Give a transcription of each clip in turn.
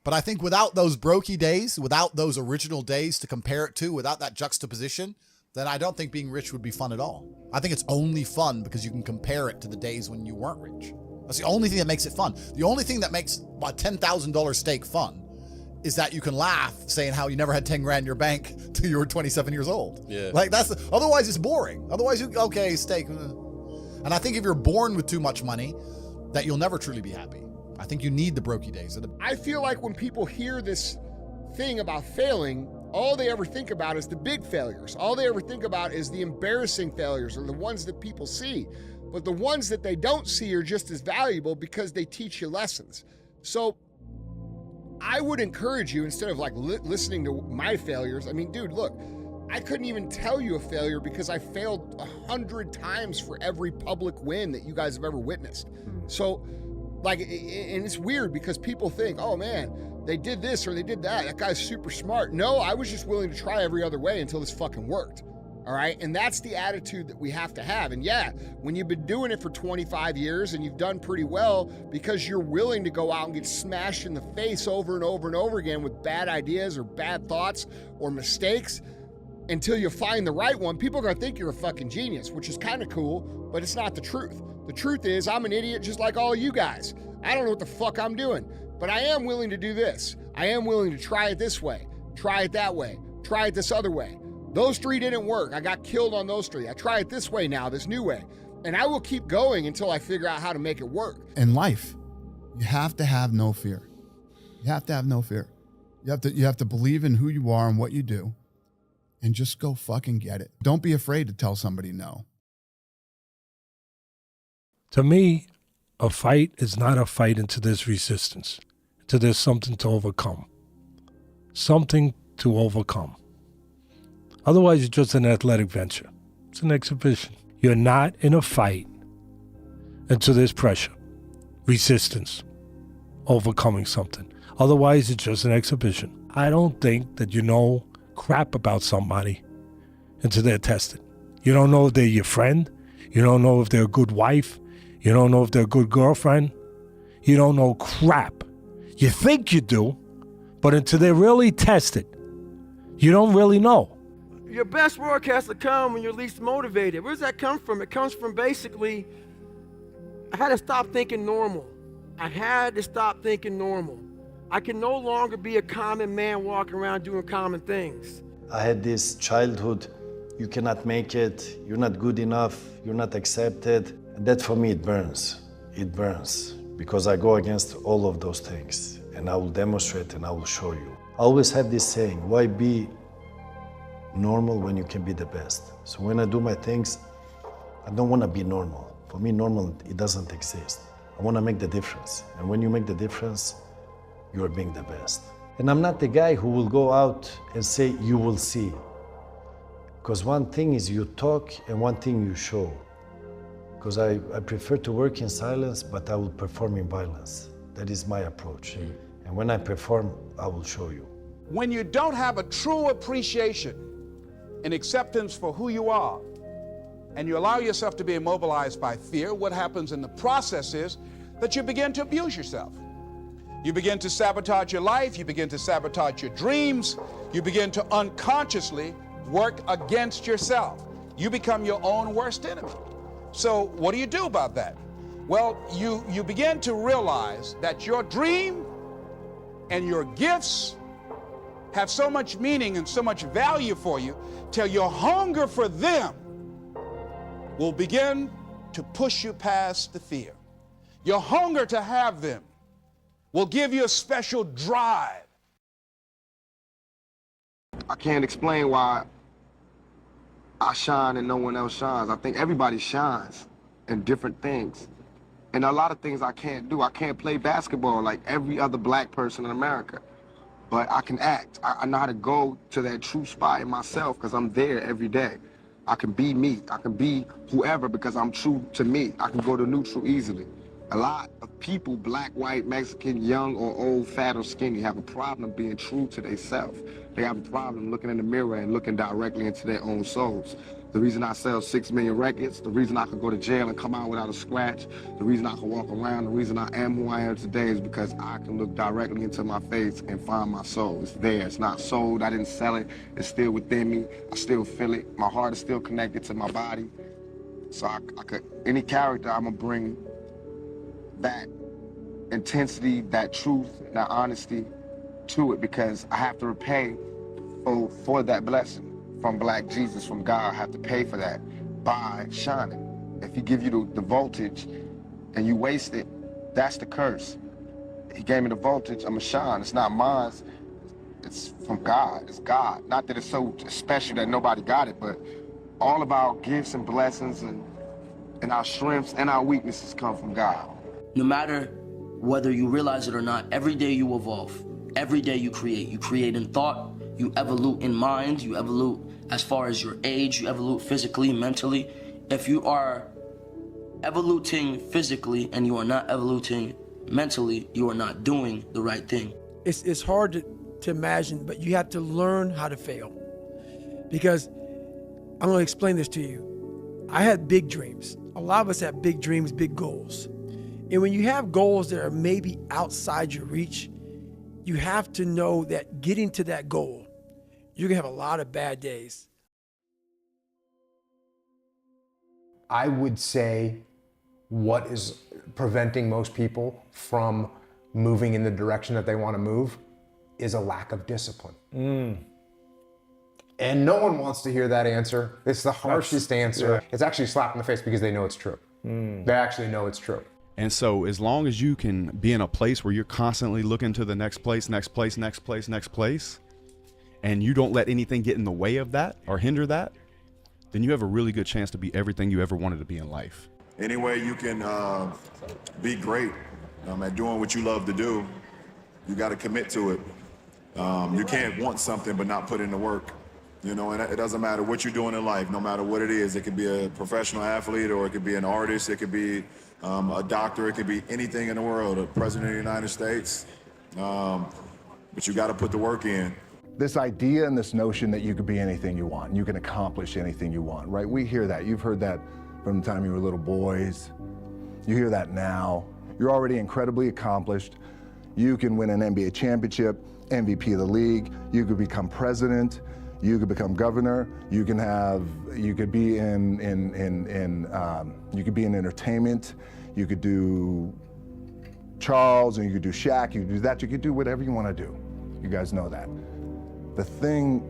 But I think without those brokey days, without those original days to compare it to, without that juxtaposition, then I don't think being rich would be fun at all. I think it's only fun because you can compare it to the days when you weren't rich. That's the only thing that makes it fun. The only thing that makes a $10,000 steak fun is that you can laugh saying how you never had 10 grand in your bank till you were 27 years old. Yeah. Like otherwise it's boring. Otherwise, okay, steak. And I think if you're born with too much money, that you'll never truly be happy. I think you need the brokey days. I feel like when people hear this thing about failing, all they ever think about is the big failures. All they ever think about is the embarrassing failures or the ones that people see. But the ones that they don't see are just as valuable because they teach you lessons. So I would encourage you, instead of like listening to my failures, I mean, dude, look, I couldn't even tell you a failure because I failed 100 times for every public win that you guys have ever witnessed. So, like, and it's weird because people think, oh man, they did this or they did that. That guy's super smart. No, I was just willing to try every other way until this fucking worked. All right. And that's the attitude that we have to have. And yeah, when you've been doing it for 25 years and you've done pretty well because you're willing to go out and get smashed in the face over and over and over again with bad ideas or bad thoughts or mistakes until you find the right one, people are going to think you're a fucking genius, which is kind of cool, but it's not the truth. The truth is I'm an idiot just like all you guys. I don't know what the fuck I'm doing, but I am willing to do this. I am willing to try it this way, try it that way, try it this other way. Those three didn't work. I got killed on those three. I try it this way now, this new way. And I will keep going until I figure out how to make it work. In life, you have to have no fear. You have to have no fear. You have to believe in who you are and what you do and just go fucking get it. Don't be afraid to tell somebody no. To me, a fight is not a fight into this resistance, to there's something to overcome. Something to overcome. Otherwise, it's just an athletic venture. It's an exhibition. You're not in a fight until there's pressure, resistance, overcoming something. Otherwise, it's just an exhibition. I don't think that you know crap about somebody until they're tested. You don't know if they're your friend. You don't know if they're a good wife. You don't know if they're a good girlfriend. You don't know crap. You think you do, but until they're really tested, you don't really know. Your best work has to come when you're least motivated. Where does that come from? It comes from basically, I had to stop thinking normal. I had to stop thinking normal. I can no longer be a common man walking around doing common things. I had this childhood, you cannot make it, you're not good enough, you're not accepted. And that for me, it burns. It burns because I go against all of those things and I will demonstrate and I will show you. I always have this saying, why be normal when you can be the best? So when I do my things, I don't want to be normal. For me, normal, it doesn't exist. I want to make the difference. And when you make the difference, you're being the best. And I'm not the guy who will go out and say, you will see. Because one thing is you talk and one thing you show. Because I prefer to work in silence, but I will perform in violence. That is my approach. And when I perform, I will show you. When you don't have a true appreciation and acceptance for who you are, and you allow yourself to be immobilized by fear, what happens in the process is that you begin to abuse yourself. You begin to sabotage your life, you begin to sabotage your dreams, you begin to unconsciously work against yourself. You become your own worst enemy. So what do you do about that? Well, you begin to realize that your dream and your gifts have so much meaning and so much value for you till your hunger for them will begin to push you past the fear. Your hunger to have them will give you a special drive. I can't explain why I shine and no one else shines. I think everybody shines in different things. And a lot of things I can't do. I can't play basketball like every other black person in America. But I can act. I know how to go to that true spot in myself because I'm there every day. I can be me. I can be whoever because I'm true to me. I can go to neutral easily. A lot of people, black, white, Mexican, young or old, fat or skinny, have a problem being true to themselves. They have a problem looking in the mirror and looking directly into their own souls. The reason I sell 6 million records, the reason I could go to jail and come out without a scratch, the reason I can walk around, the reason I am who I am today is because I can look directly into my face and find my soul. It's there, it's not sold, I didn't sell it, it's still within me, I still feel it, my heart is still connected to my body. So I could, any character, I'm gonna bring that intensity, that truth, that honesty to it because I have to repay for that blessing. From Black Jesus, from God, I have to pay for that by shining. If he give you the voltage and you waste it, that's the curse. He gave me the voltage, I'm gonna shine. It's not mine, it's from God, it's God. Not that it's so special that nobody got it, but all of our gifts and blessings and our strengths and our weaknesses come from God. No matter whether you realize it or not, every day you evolve. Every day you create. You create in thought, you evolve in mind, you evolve as far as your age, you evolve physically, mentally. If you are evoluting physically and you are not evoluting mentally, you are not doing the right thing. It's hard to imagine, but you have to learn how to fail. Because I'm gonna explain this to you. I had big dreams. A lot of us have big dreams, big goals. And when you have goals that are maybe outside your reach, you have to know that getting to that goal, you're gonna have a lot of bad days. I would say what is preventing most people from moving in the direction that they want to move is a lack of discipline. And no one wants to hear that answer. It's the harshest answer. Yeah. It's actually a slap in the face because they know it's true. They actually know it's true. And so as long as you can be in a place where you're constantly looking to the next place, next place, next place, next place, and you don't let anything get in the way of that or hinder that, then you have a really good chance to be everything you ever wanted to be in life. Any way you can be great at doing what you love to do, you got to commit to it. You can't want something but not put in the work. You know, and it doesn't matter what you're doing in life, no matter what it is. It could be a professional athlete, or it could be an artist, it could be a doctor, it could be anything in the world, a president of the United States. But you got to put the work in. This idea and this notion that you could be anything you want, you can accomplish anything you want, right? We hear that. You've heard that from the time you were little boys. You hear that now. You're already incredibly accomplished. You can win an NBA championship, MVP of the league. You could become president. You could become governor. You could be in entertainment. You could do Charles, and you could do Shaq. You could do that. You could do whatever you want to do. You guys know that. The thing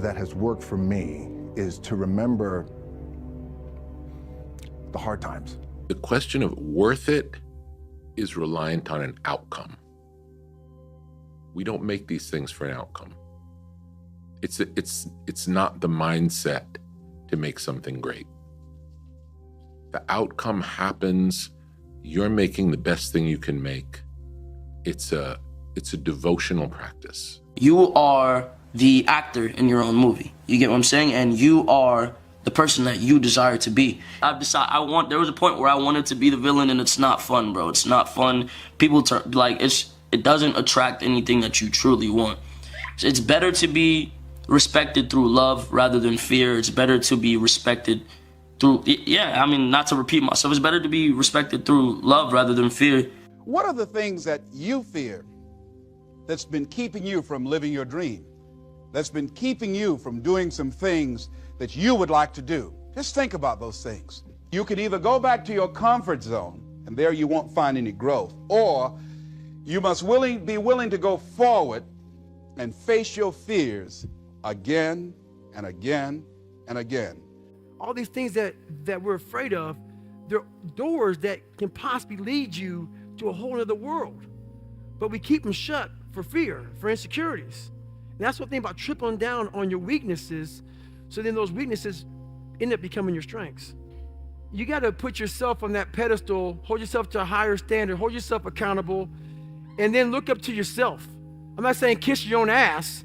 that has worked for me is to remember the hard times. The question of worth it is reliant on an outcome. We don't make these things for an outcome. It's not the mindset to make something great. The outcome happens. You're making the best thing you can make. It's a devotional practice. You are the actor in your own movie. You get what I'm saying? And you are the person that you desire to be. I've decided there was a point where I wanted to be the villain, and it's not fun, bro. It's not fun. People it doesn't attract anything that you truly want. It's better to be respected through love rather than fear. It's better to be respected through, not to repeat myself, it's better to be respected through love rather than fear. What are the things that you fear that's been keeping you from living your dream? That's been keeping you from doing some things that you would like to do? Just think about those things. You could either go back to your comfort zone, and there you won't find any growth, or you must be willing to go forward and face your fears again and again and again. All these things that we're afraid of, they're doors that can possibly lead you to a whole other world. But we keep them shut for fear, for insecurities. And that's the thing about tripling down on your weaknesses, so then those weaknesses end up becoming your strengths. You got to put yourself on that pedestal, hold yourself to a higher standard, hold yourself accountable, and then look up to yourself. I'm not saying kiss your own ass,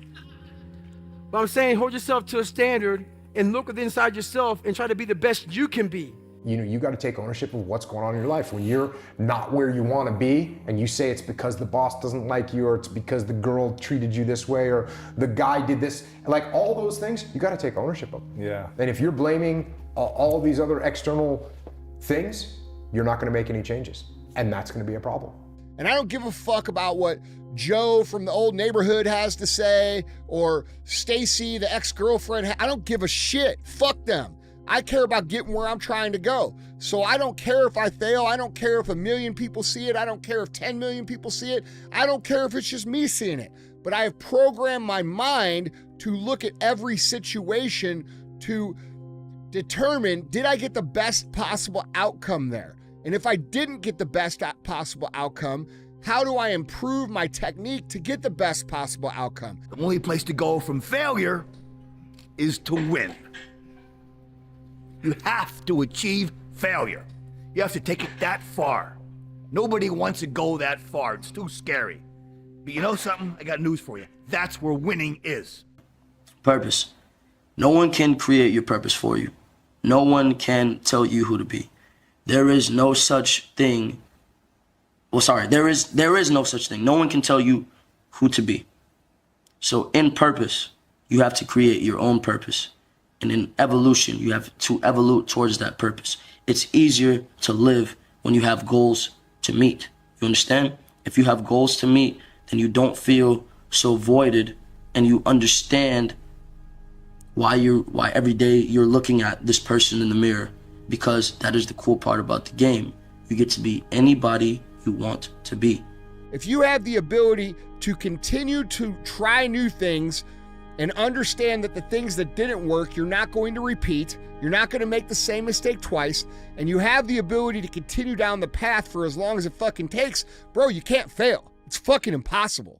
but I'm saying hold yourself to a standard and look within inside yourself and try to be the best you can be. You got to take ownership of what's going on in your life. When you're not where you want to be and you say it's because the boss doesn't like you, or it's because the girl treated you this way, or the guy did this, like all those things, you got to take ownership of them. Yeah. And if you're blaming all these other external things, you're not going to make any changes. And that's going to be a problem. And I don't give a fuck about what Joe from the old neighborhood has to say, or Stacy, the ex-girlfriend. I don't give a shit. Fuck them. I care about getting where I'm trying to go. So I don't care if I fail. I don't care if 1 million people see it. I don't care if 10 million people see it. I don't care if it's just me seeing it. But I have programmed my mind to look at every situation to determine, did I get the best possible outcome there? And if I didn't get the best possible outcome, how do I improve my technique to get the best possible outcome? The only place to go from failure is to win. You have to achieve failure. You have to take it that far. Nobody wants to go that far. It's too scary. But you know something? I got news for you. That's where winning is. Purpose. No one can create your purpose for you. No one can tell you who to be. There is no such thing. Well, sorry, there is no such thing. No one can tell you who to be. So in purpose, you have to create your own purpose. And in evolution, you have to evolve towards that purpose. It's easier to live when you have goals to meet. You understand? If you have goals to meet, then you don't feel so voided, and you understand why every day you're looking at this person in the mirror, because that is the cool part about the game. You get to be anybody you want to be. If you have the ability to continue to try new things and understand that the things that didn't work, you're not going to repeat, you're not going to make the same mistake twice, and you have the ability to continue down the path for as long as it fucking takes, bro, you can't fail. It's fucking impossible.